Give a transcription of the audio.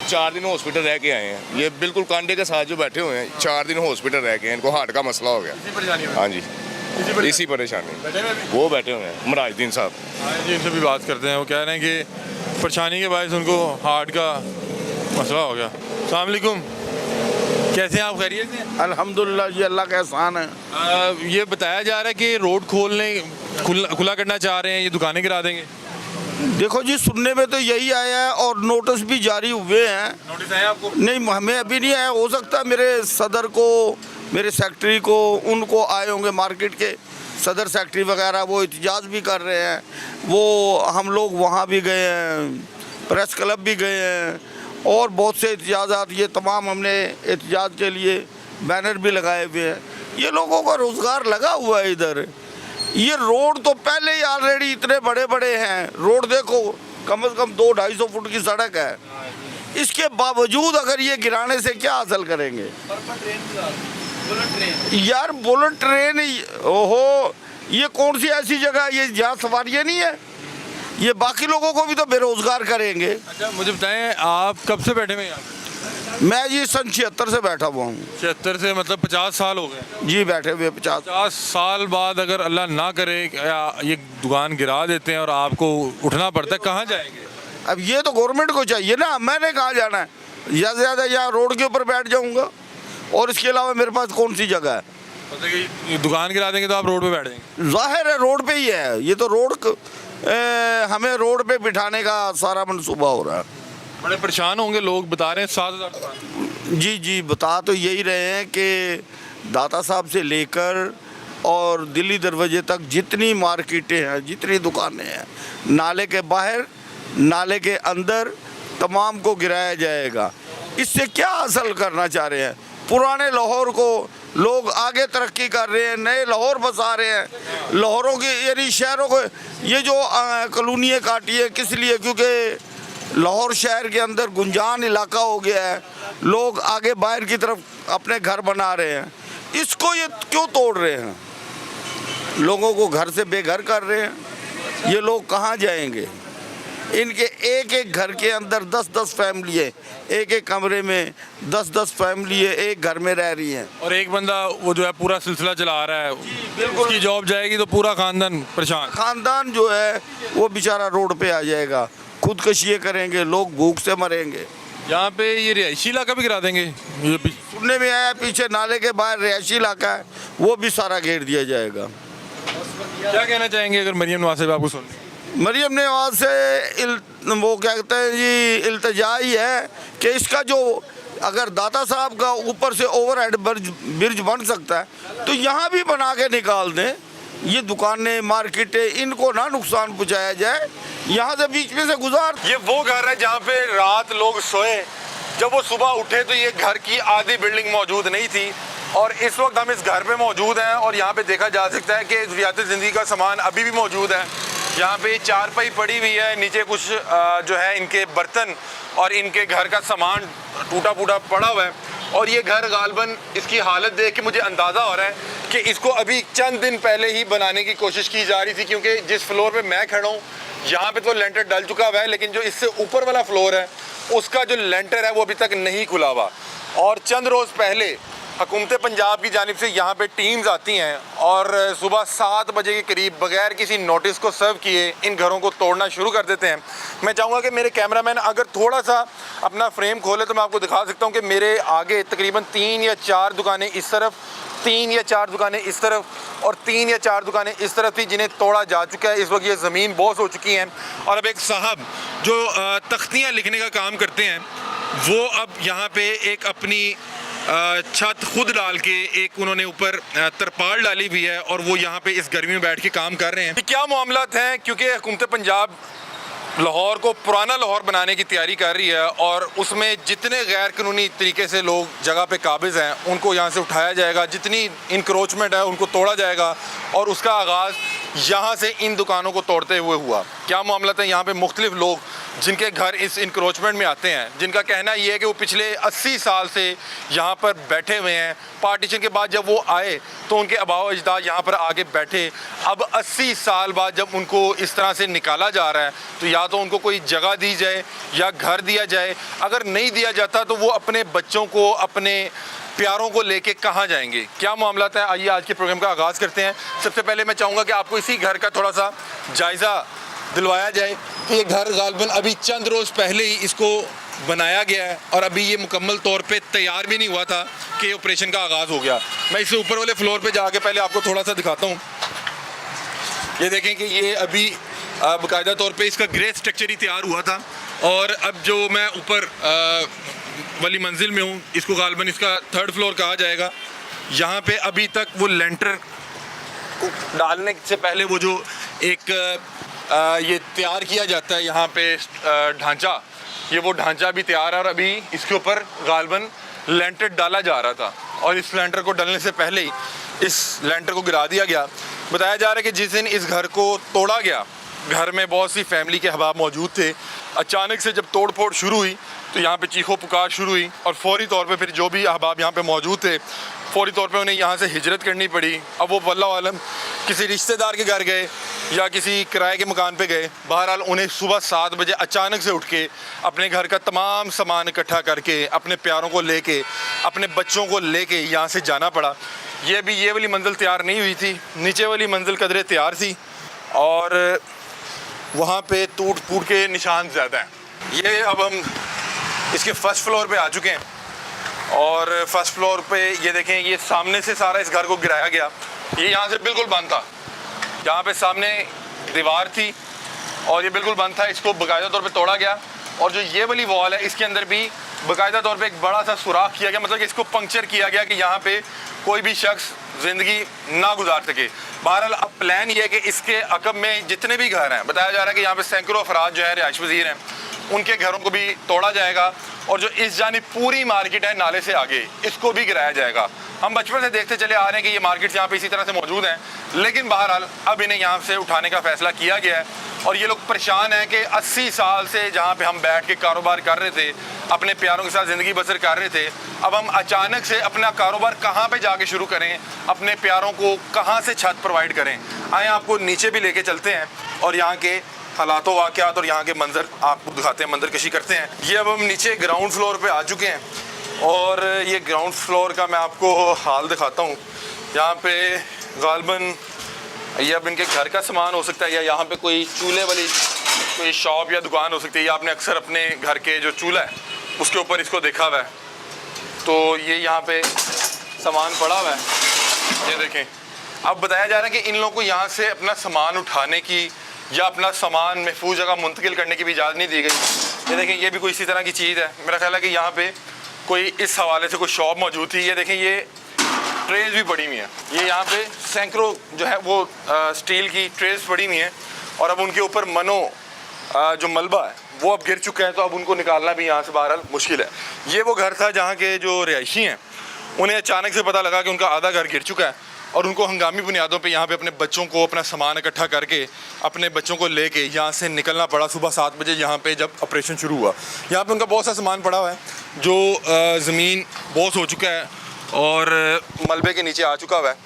4 दिन हॉस्पिटल रह के आए हैं। ये बिल्कुल कांडे के साथ जो बैठे हुए हैं, 4 दिन हॉस्पिटल रह के हैं, इनको हार्ट का मसला हो गया। हाँ जी, इसी परेशानी। वो बैठे हुए हैं मराजुद्दीन साहब। हाँ जी, इनसे भी बात करते हैं। वो कह रहे हैं कि परेशानी के बायस उनको हार्ट का मसला हो गया। अस्सलाम वालेकुम, कैसे हैं आप? खैरियत से? अल्हम्दुलिल्लाह जी, अल्लाह का एहसान है। ये बताया जा रहा है कि रोड खुला करना चाह रहे हैं, ये दुकानें गिरा देंगे। देखो जी, सुनने में तो यही आया है और नोटिस भी जारी हुए हैं। नोटिस आया आपको? नहीं, हमें अभी नहीं आया। हो सकता है मेरे सदर को, मेरे सेक्रेटरी को, उनको आए होंगे। मार्केट के सदर सेक्रेटरी वगैरह वो एहतजाज भी कर रहे हैं। वो हम लोग वहाँ भी गए हैं, प्रेस क्लब भी गए हैं और बहुत से एहतजाजात, ये तमाम हमने एहतजाज के लिए बैनर भी लगाए हुए हैं। ये लोगों का रोज़गार लगा हुआ है इधर। ये रोड तो पहले ही ऑलरेडी इतने बड़े बड़े हैं। रोड देखो, कम से कम 200-250 फुट की सड़क है। इसके बावजूद अगर ये गिराने से क्या हासिल करेंगे? यार बुलेट ट्रेन, ओहो, ये कौन सी ऐसी जगह है ये जहाँ सवारियाँ नहीं है? ये बाकी लोगों को भी तो बेरोजगार करेंगे। अच्छा, मुझे बताएं, आप कब से बैठे हुए हैं यहाँ? मैं जी सन 76 से बैठा हुआ हूँ। 76 से, मतलब 50 साल हो गए जी बैठे हुए। 50 साल बाद अगर अल्लाह ना करे या ये दुकान गिरा देते हैं और आपको उठना पड़ता है, कहाँ जाएंगे? अब ये तो गवर्नमेंट को चाहिए ना, मैंने कहाँ जाना है? ज़्यादा से ज़्यादा यहाँ रोड के ऊपर बैठ जाऊँगा और इसके अलावा मेरे पास कौन सी जगह है? मतलब कि ये दुकान गिरा देंगे तो आप रोड पे बैठ जाएंगे? जाहिर है रोड पे ही है। ये तो हमें रोड पे बिठाने का सारा मंसूबा हो रहा है। बड़े परेशान होंगे लोग, बता रहे हैं 7,000 दुकान। जी जी, बता तो यही रहे हैं कि दाता साहब से लेकर और दिल्ली दरवाजे तक जितनी मार्केटें हैं, जितनी दुकानें हैं, नाले के बाहर, नाले के अंदर, तमाम को गिराया जाएगा। इससे क्या हासिल करना चाह रहे हैं? पुराने लाहौर को लोग आगे तरक्की कर रहे हैं, नए लाहौर बसा रहे हैं। लाहौरों की यानी शहरों को ये जो कॉलोनियाँ काटी है, किस लिए? क्योंकि लाहौर शहर के अंदर गुंजान इलाका हो गया है। लोग आगे बाहर की तरफ अपने घर बना रहे हैं। इसको ये क्यों तोड़ रहे हैं? लोगों को घर से बेघर कर रहे हैं। ये लोग कहाँ जाएंगे? इनके एक एक घर के अंदर 10-10 फैमिली है, एक एक कमरे में 10-10 फैमिली है, एक घर में रह रही हैं। और एक बंदा वो जो है पूरा सिलसिला चला रहा है, बिल्कुल, उसकी जॉब जाएगी तो पूरा खानदान परेशान। खानदान जो है वो बेचारा रोड पे आ जाएगा, खुदकशियाँ करेंगे, लोग भूख से मरेंगे। यहाँ पे ये रिहायशी इलाका भी गिरा देंगे, ये भी सुनने में आया। पीछे नाले के बाहर रिहायशी इलाका है, वो भी सारा घेर दिया जाएगा। क्या कहना चाहेंगे अगर मरियम नवाज साहब आपको सुन? मरियम नवाज से वो कहते हैं जी, इल्तिजा ही है कि इसका जो, अगर दाता साहब का ऊपर से ओवरहेड ब्रिज बन सकता है तो यहाँ भी बना के निकाल दें। ये दुकानें, मार्केटें, इनको ना नुकसान पहुँचाया जाए, यहाँ से बीच में से गुजार। ये वो घर है जहाँ पे रात लोग सोए, जब वो सुबह उठे तो ये घर की आधी बिल्डिंग मौजूद नहीं थी और इस वक्त हम इस घर पे मौजूद हैं और यहाँ पे देखा जा सकता है कि ज़रूरियात ज़िंदगी का सामान अभी भी मौजूद है। यहाँ पे चारपाई पड़ी हुई है, नीचे कुछ जो है इनके बर्तन और इनके घर का सामान टूटा फूटा पड़ा हुआ है और ये घर गालबन, इसकी हालत देख के मुझे अंदाज़ा हो रहा है कि इसको अभी चंद दिन पहले ही बनाने की कोशिश की जा रही थी, क्योंकि जिस फ्लोर पे मैं खड़ा हूँ यहाँ पे तो लेंटर डल चुका हुआ है, लेकिन जो इससे ऊपर वाला फ्लोर है उसका जो लेंटर है वो अभी तक नहीं खुला हुआ। और चंद रोज़ पहले हुकूमत पंजाब की जानिब से यहाँ पे टीम्स आती हैं और सुबह 7 बजे के करीब बगैर किसी नोटिस को सर्व किए इन घरों को तोड़ना शुरू कर देते हैं। मैं चाहूँगा कि मेरे कैमरामैन अगर थोड़ा सा अपना फ्रेम खोले तो मैं आपको दिखा सकता हूँ कि मेरे आगे तकरीबन 3 या 4 दुकानें इस तरफ, 3 या 4 दुकानें इस तरफ और 3 या 4 दुकानें इस तरफ थी जिन्हें तोड़ा जा चुका है। इस वक्त ये ज़मीन बोझ हो चुकी हैं और अब एक साहब जो तख्तियाँ लिखने का काम करते हैं वो अब यहाँ पे एक अपनी छत खुद डाल के एक उन्होंने ऊपर तरपाल डाली हुई है और वो यहाँ पे इस गर्मी में बैठ के काम कर रहे हैं। क्या मामलात हैं, क्योंकि हुकूमत पंजाब लाहौर को पुराना लाहौर बनाने की तैयारी कर रही है और उसमें जितने गैर कानूनी तरीके से लोग जगह पे काबिज़ हैं उनको यहाँ से उठाया जाएगा, जितनी इंक्रोचमेंट है उनको तोड़ा जाएगा और उसका आगाज़ यहाँ से इन दुकानों को तोड़ते हुए हुआ। क्या मामला था, यहाँ पे मुख्तलिफ लोग जिनके घर इस इंक्रोचमेंट में आते हैं, जिनका कहना ये है कि वो पिछले 80 साल से यहाँ पर बैठे हुए हैं। पार्टीशन के बाद जब वो आए तो उनके आबाओ अजदाद यहाँ पर आके बैठे। अब 80 साल बाद जब उनको इस तरह से निकाला जा रहा है तो या तो उनको कोई जगह दी जाए या घर दिया जाए। अगर नहीं दिया जाता तो वो अपने बच्चों को, अपने प्यारों को लेके कहाँ जाएंगे, क्या मामला है। आइए आज के प्रोग्राम का आगाज़ करते हैं। सबसे पहले मैं चाहूँगा कि आपको इसी घर का थोड़ा सा जायज़ा दिलवाया जाए कि ये घर गालबन अभी चंद रोज़ पहले ही इसको बनाया गया है और अभी ये मुकम्मल तौर पे तैयार भी नहीं हुआ था कि ऑपरेशन का आगाज़ हो गया। मैं इससे ऊपर वाले फ्लोर पे जाके पहले आपको थोड़ा सा दिखाता हूँ। ये देखें कि ये अभी बाकायदा तौर पे इसका ग्रे स्ट्रक्चर ही तैयार हुआ था और अब जो मैं ऊपर वाली मंजिल में हूँ, इसको गालबन इसका 3rd फ्लोर कहा जाएगा। यहाँ पे अभी तक वो लेंटर को डालने से पहले वो जो एक ये तैयार किया जाता है यहाँ पे ढांचा, ये वो ढांचा भी तैयार है और अभी इसके ऊपर गालबन लेंटर डाला जा रहा था और इस लेंटर को डलने से पहले ही इस लेंटर को गिरा दिया गया। बताया जा रहा है कि जिस दिन इस घर को तोड़ा गया, घर में बहुत सी फैमिली के अहबाब मौजूद थे। अचानक से जब तोड़ फोड़ शुरू हुई तो यहाँ पे चीखो पुकार शुरू हुई और फौरी तौर पे फिर जो भी अहबाब यहाँ पे मौजूद थे फौरी तौर पे उन्हें यहाँ से हिजरत करनी पड़ी। अब वो वल्लाह आलम किसी रिश्तेदार के घर गए या किसी किराए के मकान पे गए, बहरहाल उन्हें सुबह 7 बजे अचानक से उठ के अपने घर का तमाम सामान इकट्ठा करके, अपने प्यारों को लेके, अपने बच्चों को लेके यहाँ से जाना पड़ा। ये वाली मंजिल तैयार नहीं हुई थी, नीचे वाली मंजिल कदरे तैयार थी और वहाँ पे टूट फूट के निशान ज़्यादा हैं। ये अब हम इसके 1st फ्लोर पे आ चुके हैं और 1st फ्लोर पे ये देखें, ये सामने से सारा इस घर को गिराया गया। ये यहाँ से बिल्कुल बंद था, यहाँ पे सामने दीवार थी और ये बिल्कुल बंद था। इसको बाकायदा तौर पे तोड़ा गया और जो ये वाली वॉल है इसके अंदर भी बाकायदा तौर पे एक बड़ा सा सुराख किया गया, मतलब कि इसको पंक्चर किया गया कि यहाँ पे कोई भी शख्स ज़िंदगी ना गुजार सके। बहरहाल अब प्लान ये है कि इसके अकब में जितने भी घर हैं, बताया जा रहा है कि यहाँ पे सैकड़ों अफराद जो है रिहाइश पज़ीर हैं, उनके घरों को भी तोड़ा जाएगा और जो इस जानिब पूरी मार्केट है नाले से आगे, इसको भी गिराया जाएगा। हम बचपन से देखते चले आ रहे हैं कि ये मार्केट्स यहाँ पे इसी तरह से मौजूद हैं, लेकिन बहरहाल अब इन्हें यहाँ से उठाने का फैसला किया गया है और ये लोग परेशान हैं कि 80 साल से जहाँ पे हम बैठ के कारोबार कर रहे थे, अपने प्यारों के साथ ज़िंदगी बसर कर रहे थे, अब हम अचानक से अपना कारोबार कहाँ पे जाके शुरू करें, अपने प्यारों को कहाँ से छत प्रोवाइड करें। आए आपको नीचे भी लेके चलते हैं और यहाँ के हालात वाक़यात और यहाँ के मंजर आपको दिखाते हैं, मंजर कशी करते हैं। ये अब हम नीचे ग्राउंड फ्लोर पे आ चुके हैं और ये ग्राउंड फ्लोर का मैं आपको हाल दिखाता हूँ। यहाँ पे गालबन ये अब इनके घर का सामान हो सकता है या यहाँ पे कोई चूल्हे वाली कोई शॉप या दुकान हो सकती है, या आपने अक्सर अपने घर के जो चूल्हा है उसके ऊपर इसको देखा हुआ है। तो ये यहाँ पे सामान पड़ा हुआ है, ये देखें। अब बताया जा रहा है कि इन लोगों को यहाँ से अपना सामान उठाने की या अपना सामान महफूज जगह मुंतकिल करने की भी इजाज़त नहीं दी गई। ये देखें, ये भी कोई इसी तरह की चीज़ है। मेरा ख्याल है कि यहाँ पे कोई इस हवाले से कोई शॉप मौजूद थी। ये देखें, ये ट्रेज भी पड़ी हुई हैं, ये यहाँ पे सैकड़ों जो है वो स्टील की ट्रेज पड़ी हुई हैं और अब उनके ऊपर जो मलबा है वो अब गिर चुका है, तो अब उनको निकालना भी यहाँ से बहरहाल मुश्किल है। ये वो घर था जहाँ के जो रिहायशी हैं उन्हें अचानक से पता लगा कि उनका आधा घर गिर चुका है और उनको हंगामी बुनियादों पे यहाँ पे अपने बच्चों को, अपना सामान इकट्ठा करके अपने बच्चों को लेके यहाँ से निकलना पड़ा। सुबह 7 बजे यहाँ पे जब ऑपरेशन शुरू हुआ, यहाँ पे उनका बहुत सा सामान पड़ा हुआ है जो ज़मीन बोस हो चुका है और मलबे के नीचे आ चुका हुआ है।